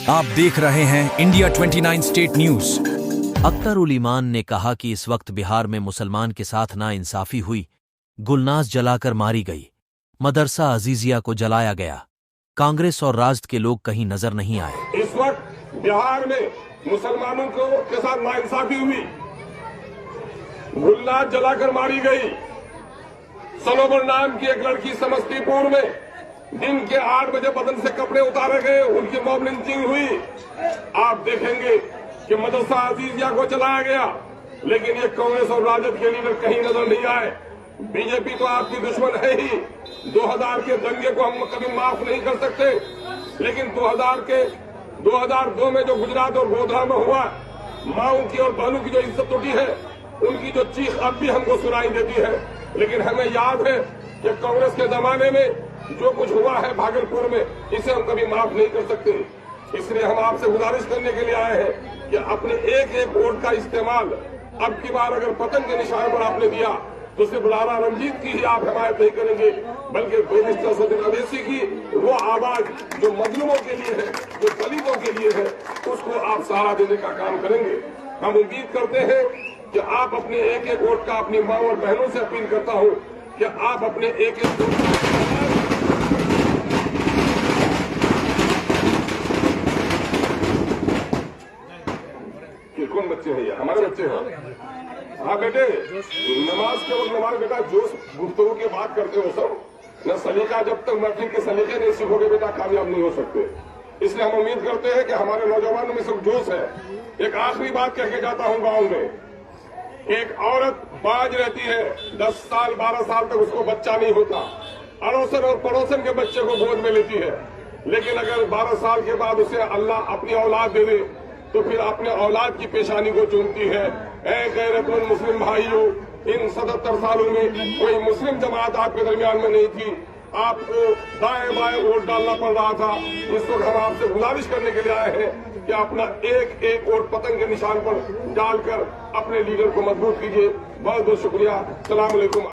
आप देख रहे हैं इंडिया 29 स्टेट न्यूज। अख्तर उल ईमान ने कहा कि इस वक्त बिहार में मुसलमान के साथ नाइंसाफी हुई। गुलनाज जलाकर मारी गई, मदरसा अजीजिया को जलाया गया। कांग्रेस और राजद के लोग कहीं नजर नहीं आए। इस वक्त बिहार में मुसलमानों के साथ नाइंसाफी हुई, गुलनाज जलाकर मारी गई। सलोबर नाम की एक लड़की समस्तीपुर में दिन के 8 बजे बदन से कपड़े उतारे गए, उनकी मॉब लिंचिंग हुई। आप देखेंगे कि मदरसा अजीजिया को चलाया गया, लेकिन ये कांग्रेस और राजद के लीडर कहीं नजर नहीं आए। बीजेपी तो आपकी दुश्मन है ही। 2000 के दंगे को हम कभी माफ नहीं कर सकते, लेकिन 2002 में जो गुजरात और गोधरा में हुआ, माओं की और बहनों की जो इज्जत उठी है, उनकी जो चीख अब भी हमको सुनाई देती है। लेकिन हमें याद है कि कांग्रेस के जमाने में जो कुछ हुआ है भागलपुर में, इसे हम कभी माफ नहीं कर सकते। इसलिए हम आपसे गुजारिश करने के लिए आए हैं कि अपने एक एक वोट का इस्तेमाल अब की बार अगर पतंग के निशान पर आपने दिया तो सिर्फ लाला रंजीत की ही आप हिमायत नहीं करेंगे, बल्कि बैरिस्टर सदर अवैसी की वो आवाज जो मजलूमों के लिए है, जो दलितों के लिए है, उसको आप सहारा देने का काम करेंगे। हम उम्मीद करते हैं कि आप अपने एक एक वोट का, अपनी माँ और बहनों से अपील करता हूँ कि आप अपने एक एक वोट कौन बच्चे हैं, ये हमारे बच्चे हैं। हाँ बेटे, नमाज के वक्त हमारे बेटा जोश गुफ्तगू की बात करते हो सब न सलीका, जब तक महफिल के सलीके नहीं सीखोगे बेटा कामयाब नहीं हो सकते। इसलिए हम उम्मीद करते हैं कि हमारे नौजवानों में सब जोश है। एक आखिरी बात कह के जाता हूँ, गाँव में एक औरत बाज रहती है, 10 साल 12 साल तक उसको बच्चा नहीं होता, अड़ोसन और पड़ोसन के बच्चे को गोद में लेती है। लेकिन अगर 12 साल के बाद उसे अल्लाह अपनी औलाद दे दे तो फिर अपने औलाद की पेशानी को चूमती है। ऐ गैरतमंद मुस्लिम भाइयों, इन 77 सालों में कोई मुस्लिम जमात आपके दरमियान में नहीं थी, आपको दाएं बाएं वोट डालना पड़ रहा था। इस वक्त हम आपसे गुजारिश करने के लिए आए हैं कि अपना एक एक वोट पतंग के निशान पर डालकर अपने लीडर को मजबूत कीजिए। बहुत बहुत शुक्रिया। सलाम अलैकुम।